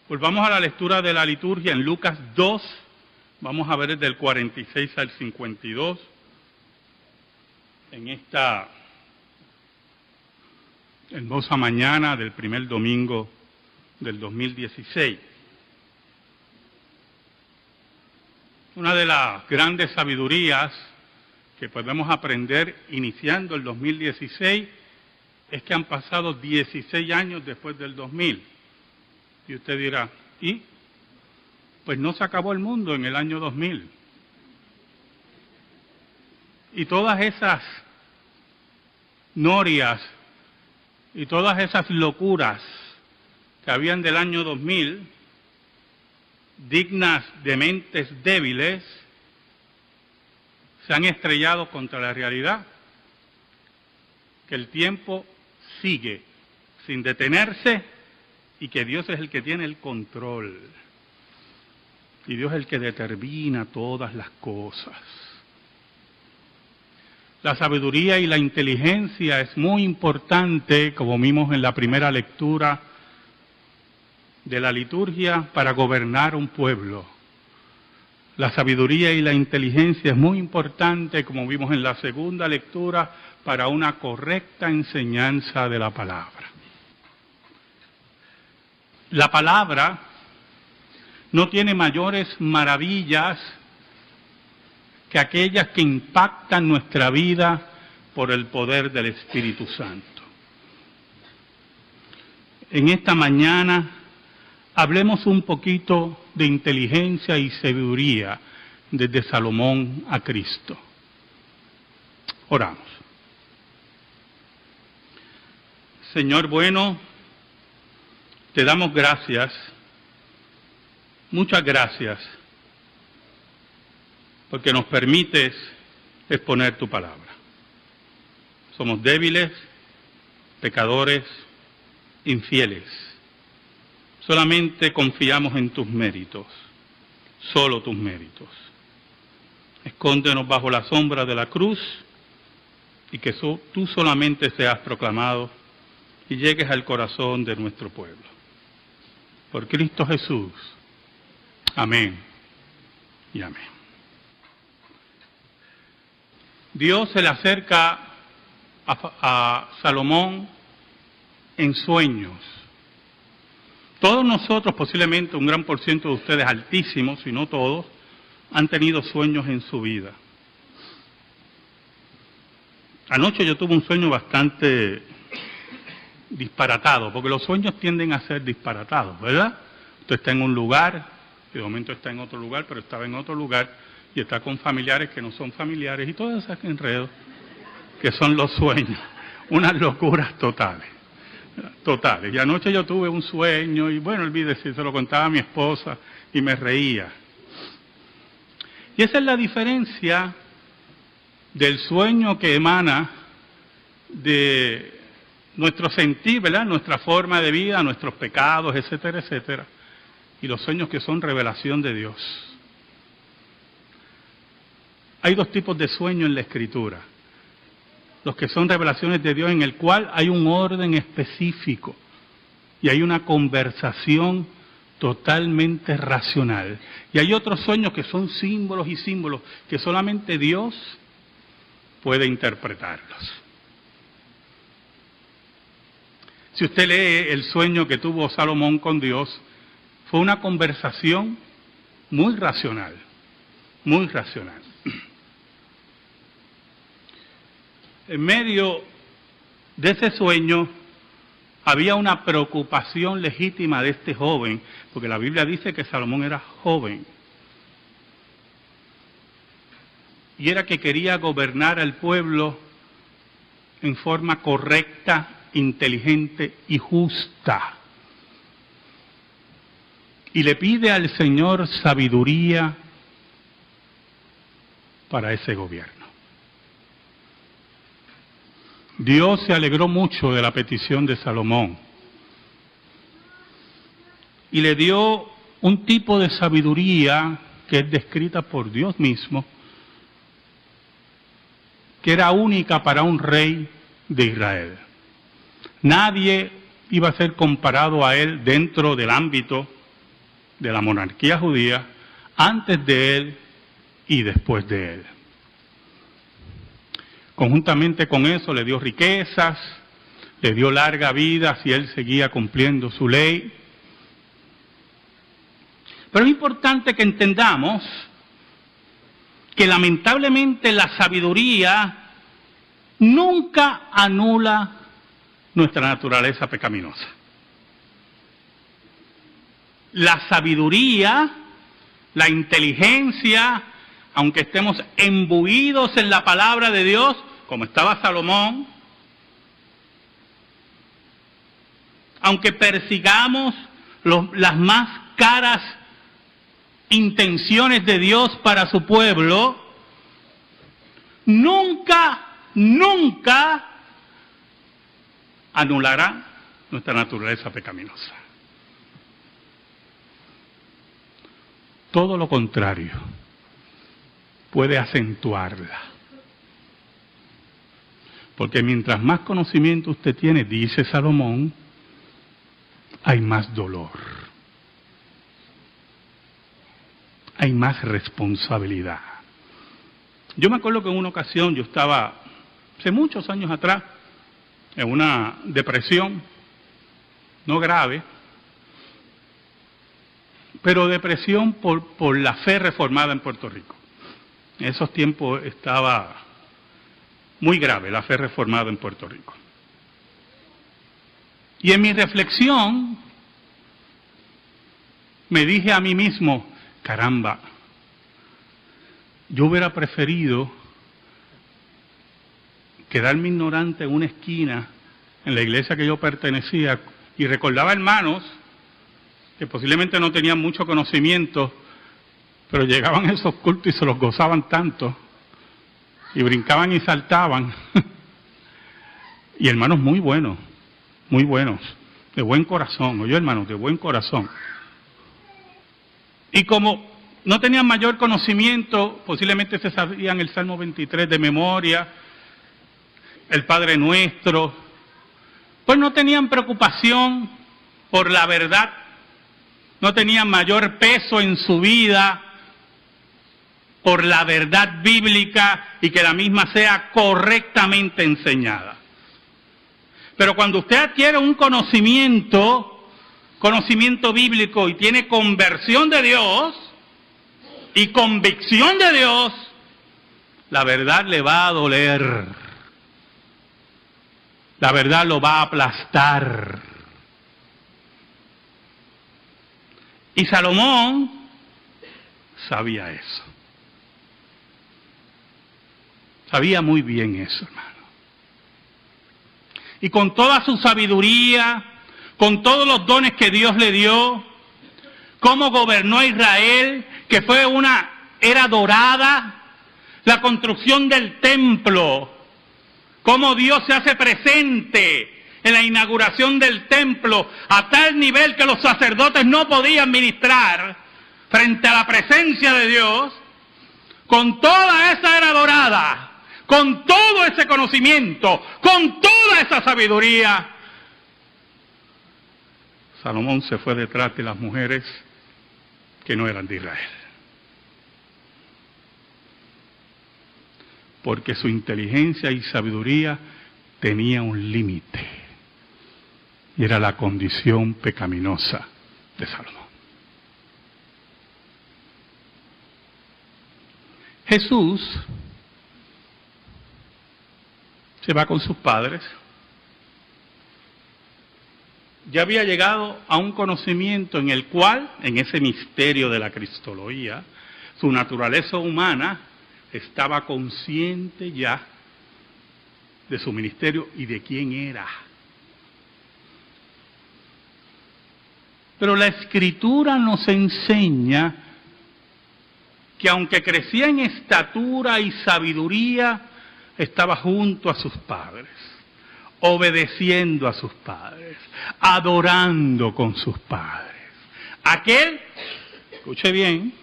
Volvamos a la lectura de la liturgia en Lucas 2, vamos a ver del 46 al 52, en esta hermosa mañana del primer domingo del 2016. Una de las grandes sabidurías que podemos aprender iniciando el 2016 es que han pasado 16 años después del 2000. Y usted dirá, ¿y? Pues no se acabó el mundo en el año 2000. Y todas esas norias y todas esas locuras que habían del año 2000, dignas de mentes débiles, se han estrellado contra la realidad, que el tiempo sigue sin detenerse y que Dios es el que tiene el control. Y Dios es el que determina todas las cosas. La sabiduría y la inteligencia es muy importante, como vimos en la primera lectura de la liturgia, para gobernar un pueblo. La sabiduría y la inteligencia es muy importante, como vimos en la segunda lectura, para una correcta enseñanza de la palabra. La palabra no tiene mayores maravillas que aquellas que impactan nuestra vida por el poder del Espíritu Santo. En esta mañana hablemos un poquito de inteligencia y sabiduría desde Salomón a Cristo. Oramos. Señor bueno, te damos gracias, muchas gracias, porque nos permites exponer tu palabra. Somos débiles, pecadores, infieles. Solamente confiamos en tus méritos, solo tus méritos. Escóndenos bajo la sombra de la cruz y que tú solamente seas proclamado y llegues al corazón de nuestro pueblo. Por Cristo Jesús. Amén y amén. Dios se le acerca a Salomón en sueños. Todos nosotros, posiblemente un gran por ciento de ustedes, altísimos, si no todos, han tenido sueños en su vida. Anoche yo tuve un sueño bastante disparatado, porque los sueños tienden a ser disparatados, ¿verdad? Usted está en un lugar, de momento está en otro lugar, pero estaba en otro lugar, y está con familiares que no son familiares, y todos esos enredos que son los sueños, unas locuras totales. Totales. Y anoche yo tuve un sueño, y bueno, olvídese, se lo contaba a mi esposa, y me reía. Y esa es la diferencia del sueño que emana de nuestro sentir, ¿verdad? Nuestra forma de vida, nuestros pecados, etcétera, etcétera. Y los sueños que son revelación de Dios. Hay dos tipos de sueños en la Escritura. Los que son revelaciones de Dios en el cual hay un orden específico y hay una conversación totalmente racional. Y hay otros sueños que son símbolos y símbolos que solamente Dios puede interpretarlos. Si usted lee el sueño que tuvo Salomón con Dios, fue una conversación muy racional, muy racional. En medio de ese sueño había una preocupación legítima de este joven, porque la Biblia dice que Salomón era joven. Y era que quería gobernar al pueblo en forma correcta, inteligente y justa. Y le pide al Señor sabiduría para ese gobierno. Dios se alegró mucho de la petición de Salomón y le dio un tipo de sabiduría que es descrita por Dios mismo, que era única para un rey de Israel. Nadie iba a ser comparado a él dentro del ámbito de la monarquía judía, antes de él y después de él. Conjuntamente con eso le dio riquezas, le dio larga vida si él seguía cumpliendo su ley. Pero es importante que entendamos que lamentablemente la sabiduría nunca anula nuestra naturaleza pecaminosa. La sabiduría, la inteligencia, aunque estemos imbuidos en la palabra de Dios, como estaba Salomón, aunque persigamos las más caras intenciones de Dios para su pueblo, nunca anulará nuestra naturaleza pecaminosa. Todo lo contrario, puede acentuarla. Porque mientras más conocimiento usted tiene, dice Salomón, hay más dolor, hay más responsabilidad. Yo me acuerdo que en una ocasión yo estaba, hace muchos años atrás, en una depresión, no grave, pero depresión por la fe reformada en Puerto Rico. En esos tiempos estaba muy grave la fe reformada en Puerto Rico. Y en mi reflexión me dije a mí mismo, caramba, yo hubiera preferido quedarme ignorante en una esquina en la iglesia que yo pertenecía, y recordaba hermanos que posiblemente no tenían mucho conocimiento, pero llegaban a esos cultos y se los gozaban tanto, y brincaban y saltaban, y hermanos muy buenos, de buen corazón, oye hermanos, de buen corazón. Y como no tenían mayor conocimiento, posiblemente se sabían el Salmo 23 de memoria, el Padre Nuestro, pues no tenían preocupación por la verdad, no tenían mayor peso en su vida por la verdad bíblica y que la misma sea correctamente enseñada. Pero cuando usted adquiere un conocimiento bíblico y tiene conversión de Dios y convicción de Dios, la verdad le va a doler. La verdad lo va a aplastar. Y Salomón sabía eso. Sabía muy bien eso, hermano. Y con toda su sabiduría, con todos los dones que Dios le dio, cómo gobernó a Israel, que fue una era dorada, la construcción del templo, cómo Dios se hace presente en la inauguración del templo a tal nivel que los sacerdotes no podían ministrar frente a la presencia de Dios, con toda esa era dorada, con todo ese conocimiento, con toda esa sabiduría, Salomón se fue detrás de las mujeres que no eran de Israel. Porque su inteligencia y sabiduría tenía un límite. Y era la condición pecaminosa de Salomón. Jesús se va con sus padres. Ya había llegado a un conocimiento en el cual, en ese misterio de la cristología, su naturaleza humana estaba consciente ya de su ministerio y de quién era. Pero la Escritura nos enseña que aunque crecía en estatura y sabiduría, estaba junto a sus padres, obedeciendo a sus padres, adorando con sus padres. Aquel, escuche bien,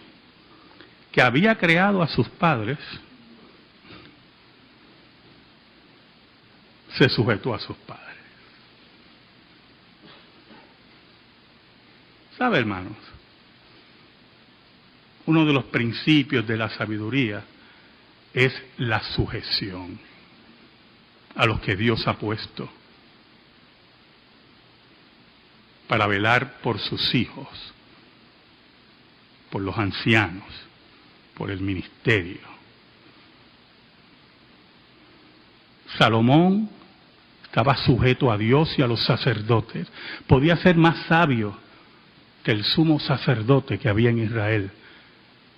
que había creado a sus padres, se sujetó a sus padres. ¿Sabe, hermanos? uno de los principios de la sabiduría es la sujeción a los que Dios ha puesto para velar por sus hijos, por los ancianos, por el ministerio. Salomón estaba sujeto a Dios y a los sacerdotes. Podía ser más sabio que el sumo sacerdote que había en Israel,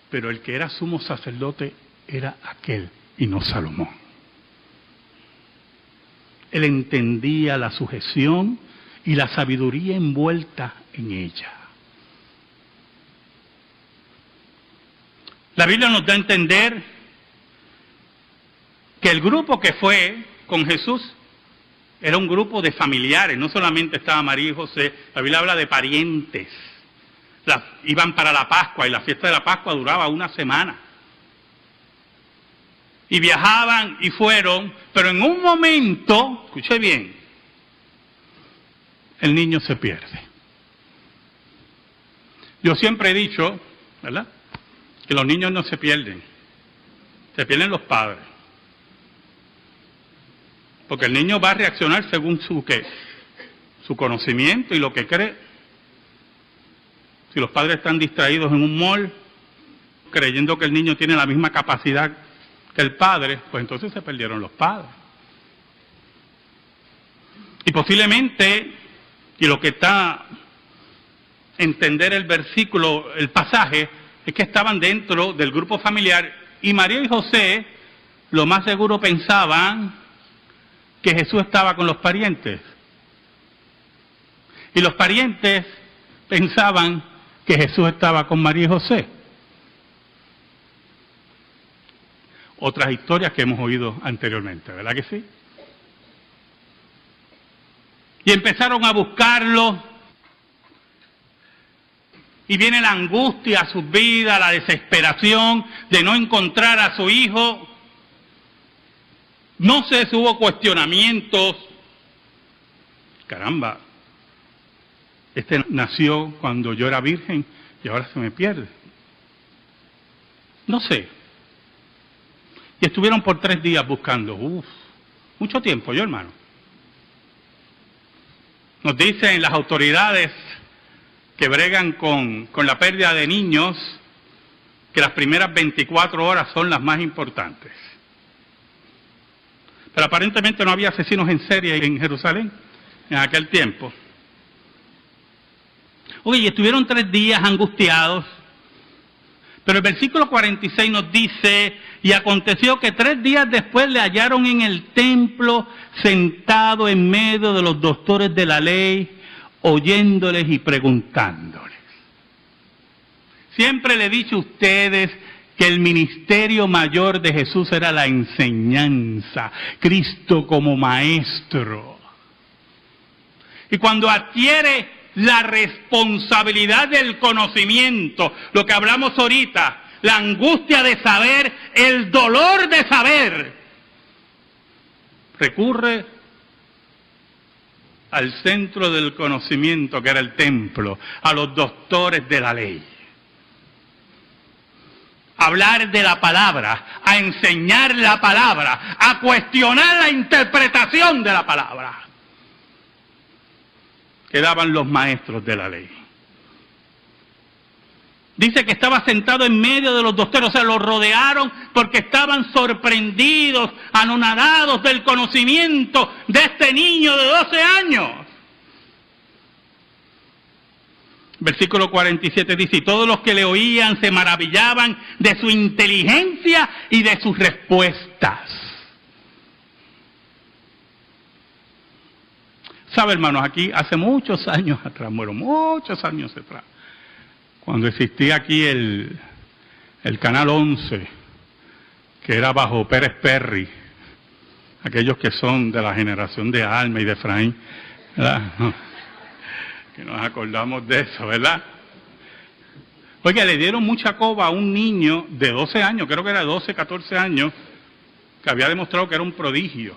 pero el que era sumo sacerdote era aquel y no Salomón. Él entendía la sujeción y la sabiduría envuelta en ella. La Biblia nos da a entender que el grupo que fue con Jesús era un grupo de familiares, no solamente estaba María y José, la Biblia habla de parientes. Iban para la Pascua y la fiesta de la Pascua duraba una semana. Y viajaban y fueron, pero en un momento, escuche bien, el niño se pierde. Yo siempre he dicho, ¿verdad?, que los niños no se pierden los padres. Porque el niño va a reaccionar según su conocimiento y lo que cree. Si los padres están distraídos en un mall, creyendo que el niño tiene la misma capacidad que el padre, pues entonces se perdieron los padres. Y posiblemente, y lo que está a entender el versículo, el pasaje, es que estaban dentro del grupo familiar y María y José, lo más seguro pensaban que Jesús estaba con los parientes. Y los parientes pensaban que Jesús estaba con María y José. Otras historias que hemos oído anteriormente, ¿verdad que sí? Y empezaron a buscarlo, y viene la angustia a sus vidas, la desesperación de no encontrar a su hijo. No sé si hubo cuestionamientos. Caramba, este nació cuando yo era virgen y ahora se me pierde. No sé. Y estuvieron por 3 días buscando. Mucho tiempo, yo hermano. Nos dicen las autoridades que bregan con la pérdida de niños que las primeras 24 horas son las más importantes. Pero aparentemente no había asesinos en serie en Jerusalén en aquel tiempo. Oye, y estuvieron 3 días angustiados. Pero el versículo 46 nos dice, y aconteció que 3 días después le hallaron en el templo, sentado en medio de los doctores de la ley, oyéndoles y preguntándoles. Siempre le he dicho a ustedes que el ministerio mayor de Jesús era la enseñanza, Cristo como maestro. Y cuando adquiere la responsabilidad del conocimiento, lo que hablamos ahorita, la angustia de saber, el dolor de saber, recurre al centro del conocimiento que era el templo, a los doctores de la ley. Hablar de la palabra, a enseñar la palabra, a cuestionar la interpretación de la palabra que daban los maestros de la ley. Dice que estaba sentado en medio de los doctores, o sea, lo rodearon porque estaban sorprendidos, anonadados del conocimiento de este niño de 12 años. Versículo 47 dice, y todos los que le oían se maravillaban de su inteligencia y de sus respuestas. ¿Sabe, hermanos? Aquí hace muchos años atrás, muchos años atrás, cuando existía aquí el Canal 11, que era bajo Pérez Perry, aquellos que son de la generación de Alma y de Efraín, ¿verdad? Que nos acordamos de eso, ¿verdad? Oiga, le dieron mucha coba a un niño de 12 años, creo que era 12, 14 años, que había demostrado que era un prodigio.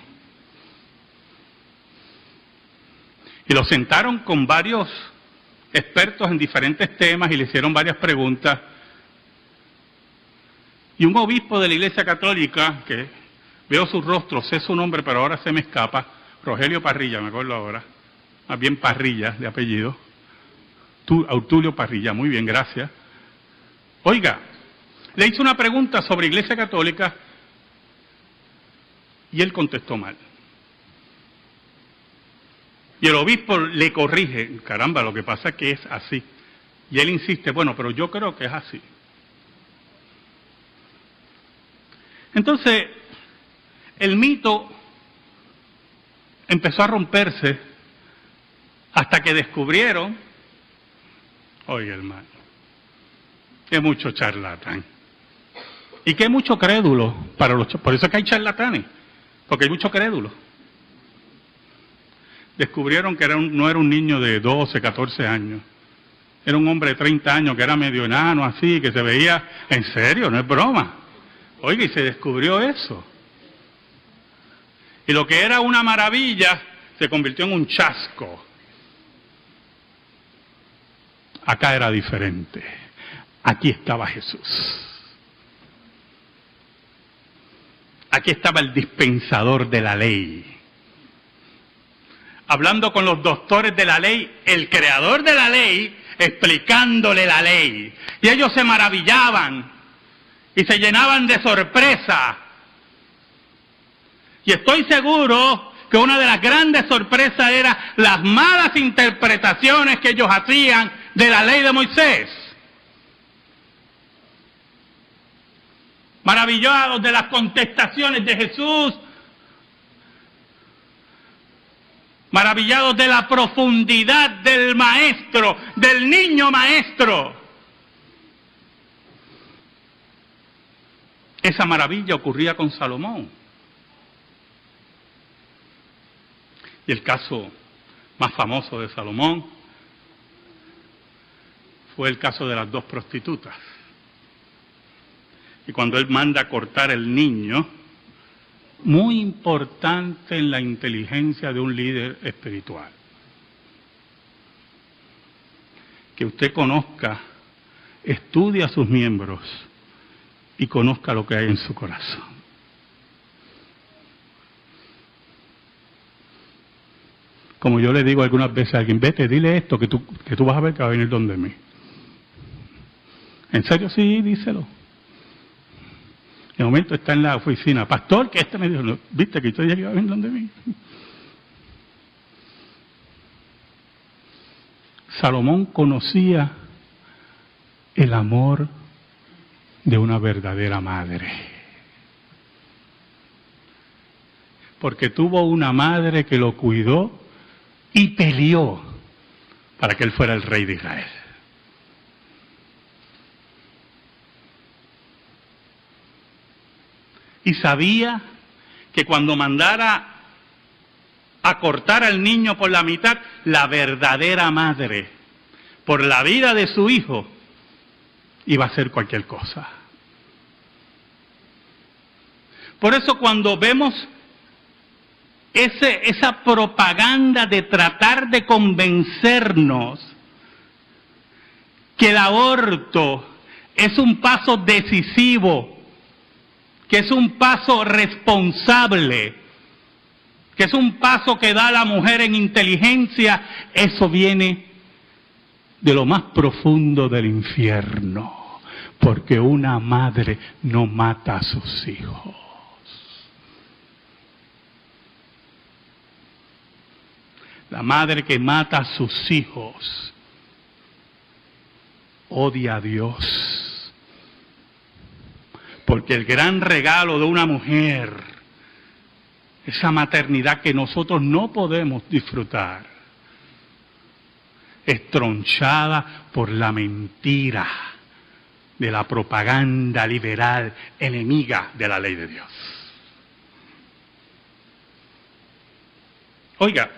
Y lo sentaron con varios expertos en diferentes temas y le hicieron varias preguntas. Y un obispo de la Iglesia Católica, que veo su rostro, sé su nombre, pero ahora se me escapa, Rogelio Parrilla, me acuerdo ahora, más bien Parrilla de apellido, Autulio Parrilla, muy bien, gracias. Oiga, le hizo una pregunta sobre Iglesia Católica y él contestó mal. Y el obispo le corrige, caramba, lo que pasa es que es así. Y él insiste, bueno, pero yo creo que es así. Entonces, el mito empezó a romperse hasta que descubrieron, oye hermano, que mucho charlatán y que mucho crédulo, por eso es que hay charlatanes, porque hay mucho crédulo. Descubrieron que no era un niño de 12, 14 años, era un hombre de 30 años que era medio enano así, que se veía, en serio, no es broma. Oiga, y se descubrió eso. Y lo que era una maravilla se convirtió en un chasco. Acá era diferente. Aquí estaba Jesús. Aquí estaba el dispensador de la ley. Hablando con los doctores de la ley, el creador de la ley, explicándole la ley. Y ellos se maravillaban y se llenaban de sorpresa. Y estoy seguro que una de las grandes sorpresas era las malas interpretaciones que ellos hacían de la ley de Moisés. Maravillados de las contestaciones de Jesús, maravillados de la profundidad del maestro, del niño maestro. Esa maravilla ocurría con Salomón. Y el caso más famoso de Salomón fue el caso de las dos prostitutas. Y cuando él manda a cortar el niño, muy importante en la inteligencia de un líder espiritual, que usted conozca, estudie a sus miembros y conozca lo que hay en su corazón. Como yo le digo algunas veces a alguien, vete, dile esto, que tú vas a ver que va a venir donde mí. ¿En serio? Sí, díselo. De momento está en la oficina, pastor, que me dijo, no, viste que usted ya iba a venir donde mí. Salomón conocía el amor de una verdadera madre. Porque tuvo una madre que lo cuidó y peleó para que él fuera el rey de Israel. Y sabía que cuando mandara a cortar al niño por la mitad, la verdadera madre, por la vida de su hijo, iba a hacer cualquier cosa. Por eso cuando vemos esa propaganda de tratar de convencernos que el aborto es un paso decisivo, que es un paso responsable, que es un paso que da a la mujer en inteligencia, eso viene de lo más profundo del infierno, porque una madre no mata a sus hijos. La madre que mata a sus hijos odia a Dios. Porque el gran regalo de una mujer, esa maternidad que nosotros no podemos disfrutar, es tronchada por la mentira de la propaganda liberal enemiga de la ley de Dios. Oiga,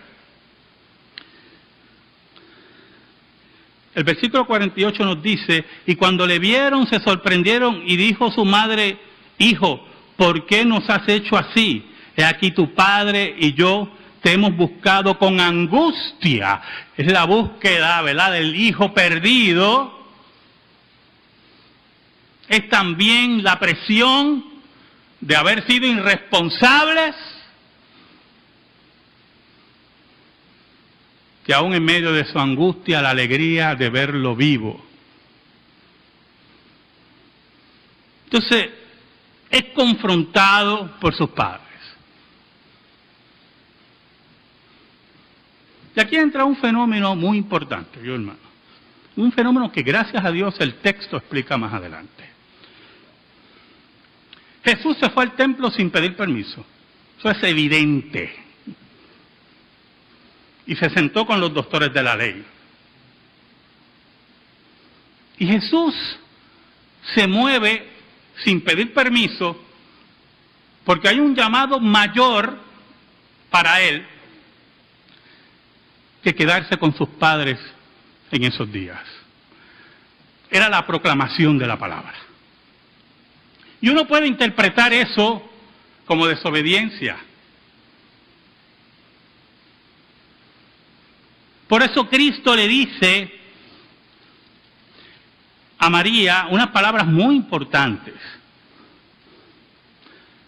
el versículo 48 nos dice, y cuando le vieron se sorprendieron y dijo su madre, hijo, ¿por qué nos has hecho así? He aquí tu padre y yo te hemos buscado con angustia. Es la búsqueda, ¿verdad?, del hijo perdido. es también la presión de haber sido irresponsables, que aún en medio de su angustia, la alegría de verlo vivo. Entonces, es confrontado por sus padres. Y aquí entra un fenómeno muy importante, yo hermano. Un fenómeno que gracias a Dios el texto explica más adelante. Jesús se fue al templo sin pedir permiso. Eso es evidente. Y se sentó con los doctores de la ley. Y Jesús se mueve sin pedir permiso porque hay un llamado mayor para él que quedarse con sus padres en esos días. Era la proclamación de la palabra. Y uno puede interpretar eso como desobediencia. Por eso Cristo le dice a María unas palabras muy importantes.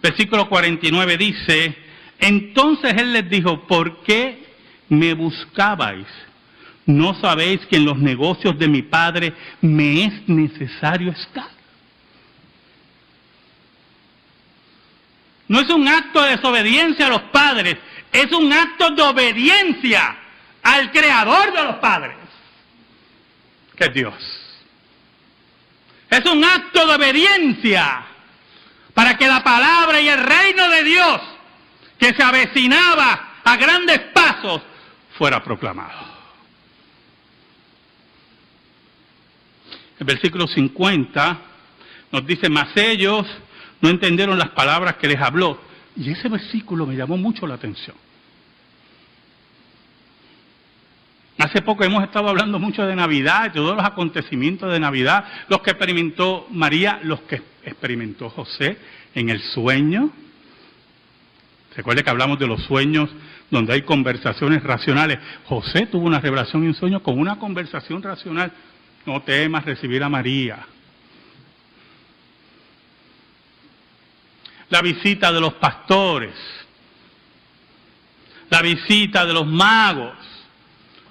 Versículo 49 dice, entonces Él les dijo, ¿por qué me buscabais? ¿No sabéis que en los negocios de mi Padre me es necesario estar? No es un acto de desobediencia a los padres, es un acto de obediencia al Creador de los padres, que es Dios. Es un acto de obediencia para que la palabra y el reino de Dios, que se avecinaba a grandes pasos, fuera proclamado. El versículo 50 nos dice, mas ellos no entendieron las palabras que les habló. Y ese versículo me llamó mucho la atención. Hace poco hemos estado hablando mucho de Navidad, de todos los acontecimientos de Navidad, los que experimentó María, los que experimentó José en el sueño. Recuerde que hablamos de los sueños donde hay conversaciones racionales. José tuvo una revelación y un sueño con una conversación racional. No temas recibir a María. La visita de los pastores, la visita de los magos,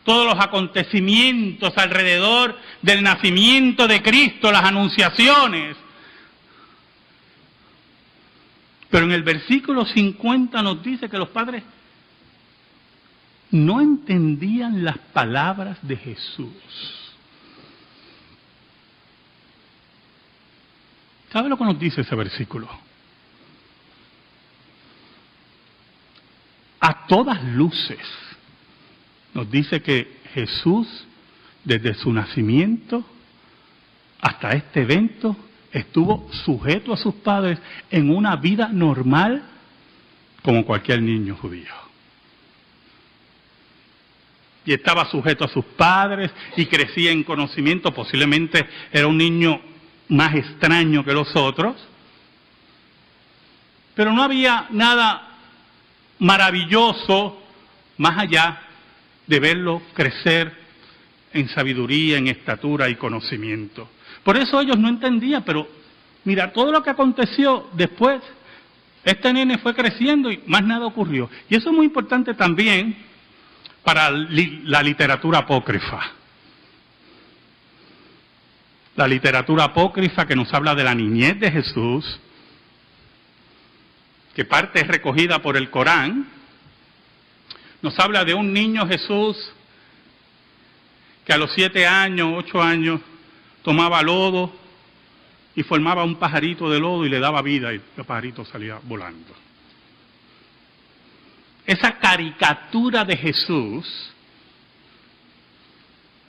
todos los acontecimientos alrededor del nacimiento de Cristo, las anunciaciones. Pero en el versículo 50 nos dice que los padres no entendían las palabras de Jesús. ¿Sabe lo que nos dice ese versículo? A todas luces nos dice que Jesús, desde su nacimiento hasta este evento, estuvo sujeto a sus padres en una vida normal como cualquier niño judío. Y estaba sujeto a sus padres y crecía en conocimiento, posiblemente era un niño más extraño que los otros, pero no había nada maravilloso más allá de verlo crecer en sabiduría, en estatura y conocimiento. Por eso ellos no entendían, pero mira, todo lo que aconteció después, este nene fue creciendo y más nada ocurrió. Y eso es muy importante también para la literatura apócrifa. La literatura apócrifa que nos habla de la niñez de Jesús, que parte es recogida por el Corán, nos habla de un niño Jesús que a los 7 años, 8 años, tomaba lodo y formaba un pajarito de lodo y le daba vida y el pajarito salía volando. Esa caricatura de Jesús,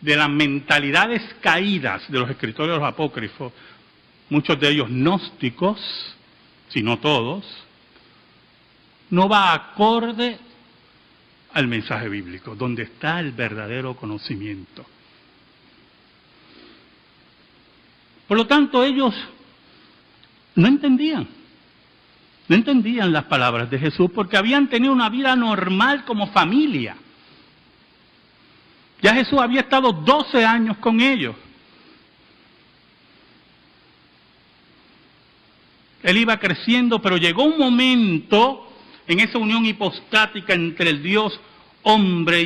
de las mentalidades caídas de los escritores de los apócrifos, muchos de ellos gnósticos, si no todos, no va acorde al mensaje bíblico, donde está el verdadero conocimiento. Por lo tanto, ellos no entendían las palabras de Jesús porque habían tenido una vida normal como familia. Ya Jesús había estado 12 años con ellos. Él iba creciendo, pero llegó un momento en esa unión hipostática entre el Dios hombre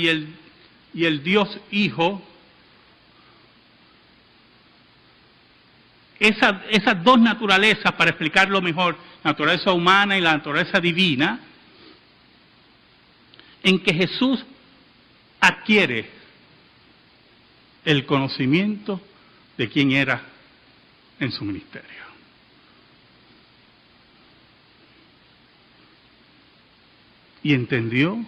y el Dios hijo. Esas dos naturalezas, para explicarlo mejor, la naturaleza humana y la naturaleza divina, en que Jesús adquiere el conocimiento de quién era en su ministerio. Y entendió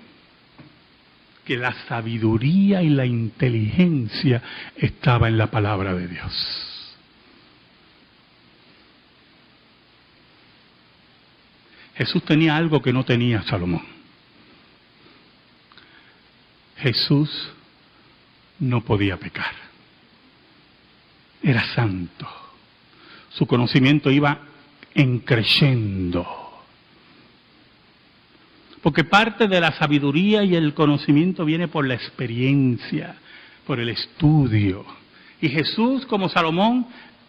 que la sabiduría y la inteligencia estaba en la palabra de Dios. Jesús tenía algo que no tenía Salomón. Jesús no podía pecar. Era santo. Su conocimiento iba creciendo. Porque parte de la sabiduría y el conocimiento viene por la experiencia, por el estudio. Y Jesús, como Salomón,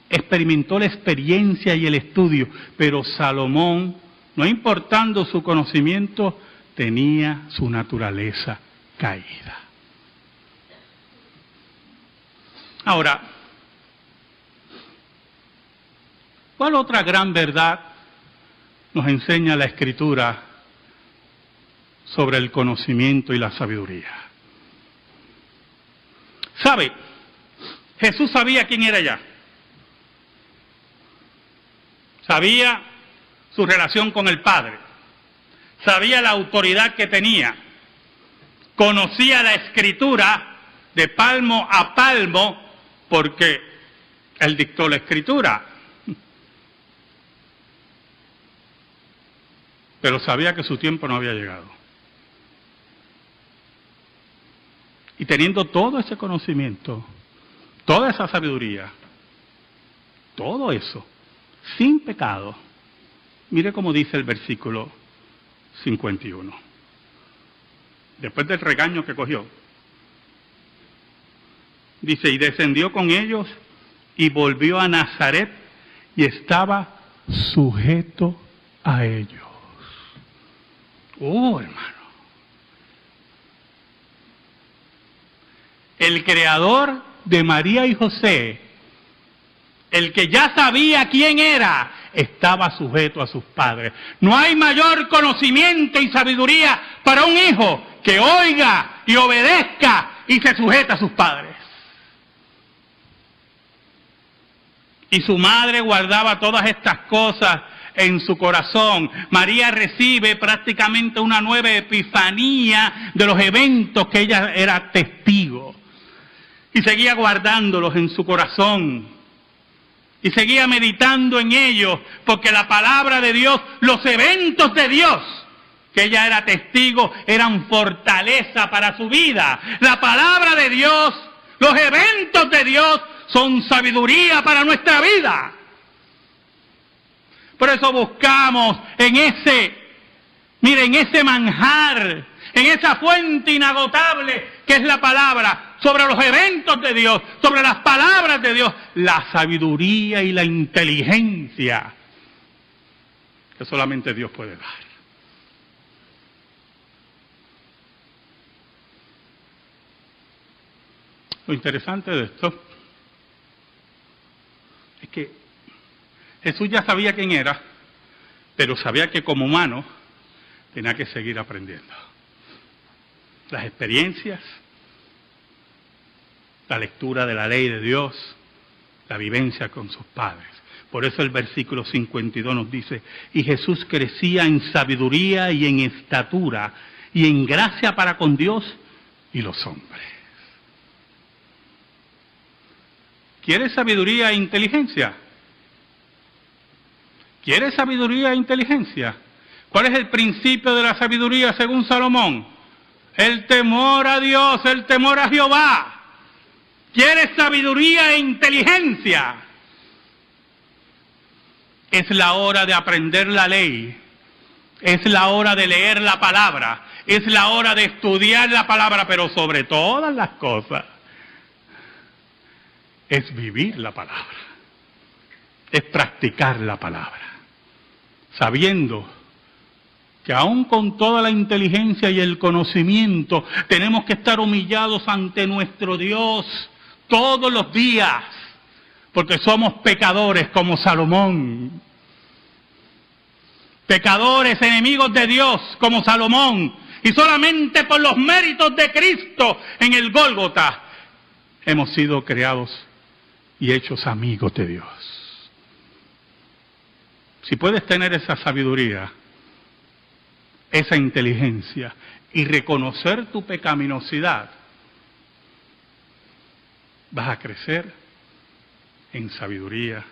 experimentó la experiencia y el estudio. Pero Salomón, no importando su conocimiento, tenía su naturaleza caída. Ahora, ¿cuál otra gran verdad nos enseña la Escritura sobre el conocimiento y la sabiduría? ¿Sabe? Jesús sabía quién era ya. Sabía su relación con el Padre. Sabía la autoridad que tenía. Conocía la Escritura de palmo a palmo porque Él dictó la Escritura. Pero sabía que su tiempo no había llegado. Y teniendo todo ese conocimiento, toda esa sabiduría, todo eso, sin pecado, mire cómo dice el versículo 51. Después del regaño que cogió, dice, y descendió con ellos y volvió a Nazaret y estaba sujeto a ellos. Oh, hermano. El creador de María y José, el que ya sabía quién era, estaba sujeto a sus padres. No hay mayor conocimiento y sabiduría para un hijo que oiga y obedezca y se sujeta a sus padres. Y su madre guardaba todas estas cosas en su corazón. María recibe prácticamente una nueva epifanía de los eventos que ella era testigo. Y seguía guardándolos en su corazón. Y seguía meditando en ellos, porque la palabra de Dios, los eventos de Dios, que ella era testigo, eran fortaleza para su vida. La palabra de Dios, los eventos de Dios, son sabiduría para nuestra vida. Por eso buscamos en ese manjar, en esa fuente inagotable que es la palabra, sobre los eventos de Dios, sobre las palabras de Dios, la sabiduría y la inteligencia que solamente Dios puede dar. Lo interesante de esto es que Jesús ya sabía quién era, pero sabía que como humano tenía que seguir aprendiendo. Las experiencias, la lectura de la ley de Dios, la vivencia con sus padres. Por eso el versículo 52 nos dice, y Jesús crecía en sabiduría y en estatura y en gracia para con Dios y los hombres. ¿Quieres sabiduría e inteligencia? ¿Quieres sabiduría e inteligencia? ¿Cuál es el principio de la sabiduría según Salomón? El temor a Dios, el temor a Jehová. ¿Quieres sabiduría e inteligencia? Es la hora de aprender la ley. Es la hora de leer la palabra. Es la hora de estudiar la palabra, pero sobre todas las cosas es vivir la palabra. Es practicar la palabra. sabiendo que aún con toda la inteligencia y el conocimiento tenemos que estar humillados ante nuestro Dios todos los días, porque somos pecadores como Salomón. Pecadores, enemigos de Dios como Salomón. Y solamente por los méritos de Cristo en el Gólgota hemos sido creados y hechos amigos de Dios. Si puedes tener esa sabiduría, esa inteligencia y reconocer tu pecaminosidad, vas a crecer en sabiduría,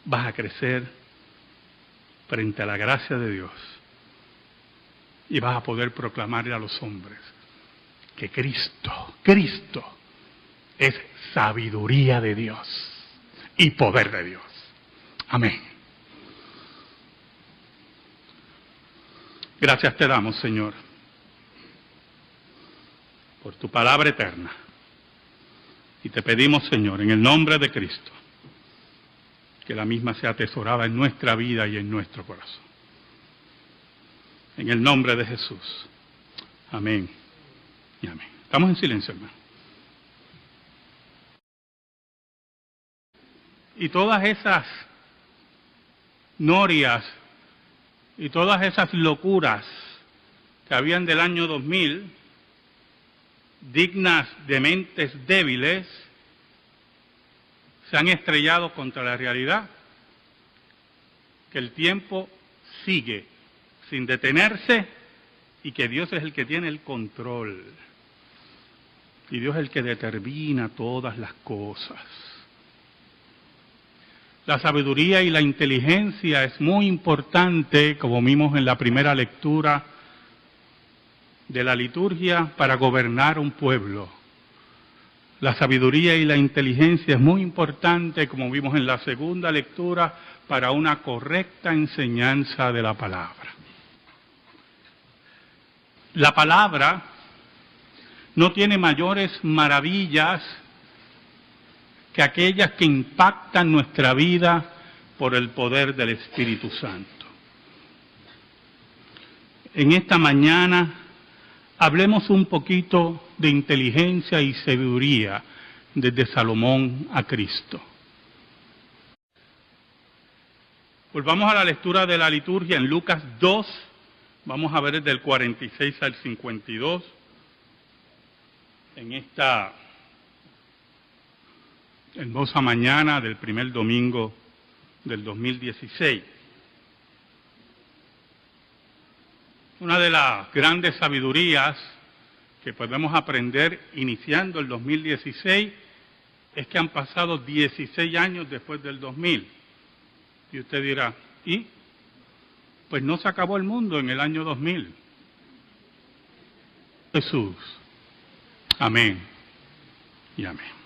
vas a crecer frente a la gracia de Dios y vas a poder proclamarle a los hombres que Cristo es sabiduría de Dios y poder de Dios. Amén. Gracias te damos, Señor, por tu palabra eterna. Y te pedimos, Señor, en el nombre de Cristo, que la misma sea atesorada en nuestra vida y en nuestro corazón. En el nombre de Jesús. Amén y amén. Estamos en silencio, hermano. Y todas esas norias y todas esas locuras que habían del año 2000, dignas de mentes débiles, se han estrellado contra la realidad, que el tiempo sigue sin detenerse y que Dios es el que tiene el control. Y Dios es el que determina todas las cosas. La sabiduría y la inteligencia es muy importante, como vimos en la primera lectura de la liturgia, para gobernar un pueblo. La sabiduría y la inteligencia es muy importante, como vimos en la segunda lectura, para una correcta enseñanza de la palabra. La palabra no tiene mayores maravillas que aquellas que impactan nuestra vida por el poder del Espíritu Santo. En esta mañana hablemos un poquito de inteligencia y sabiduría desde Salomón a Cristo. Volvamos a la lectura de la liturgia en Lucas 2, vamos a ver desde el 46 al 52, en esta hermosa mañana del primer domingo del 2016. Una de las grandes sabidurías que podemos aprender iniciando el 2016 es que han pasado 16 años después del 2000. Y usted dirá, ¿y? Pues no se acabó el mundo en el año 2000. Jesús. Amén y amén.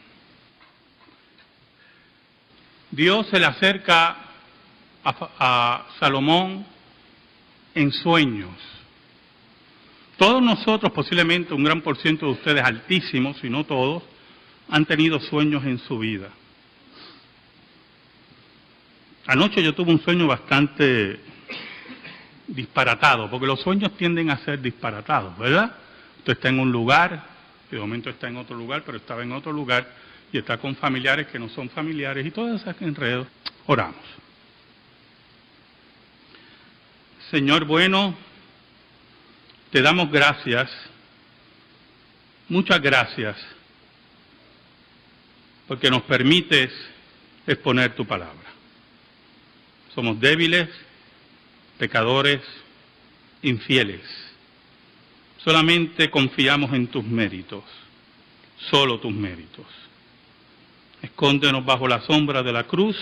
Dios se le acerca a Salomón en sueños. Todos nosotros, posiblemente un gran por ciento de ustedes, altísimos, si no todos, han tenido sueños en su vida. Anoche yo tuve un sueño bastante disparatado, porque los sueños tienden a ser disparatados, ¿verdad? Usted está en un lugar, de momento está en otro lugar, pero estaba en otro lugar, y está con familiares que no son familiares, y todos esos enredos. Oramos. Señor bueno, te damos gracias, muchas gracias, porque nos permites exponer tu palabra. Somos débiles, pecadores, infieles. Solamente confiamos en tus méritos, solo tus méritos. Escóndenos bajo la sombra de la cruz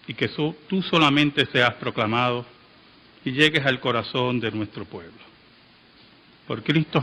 y que tú solamente seas proclamado y llegues al corazón de nuestro pueblo. Por Cristo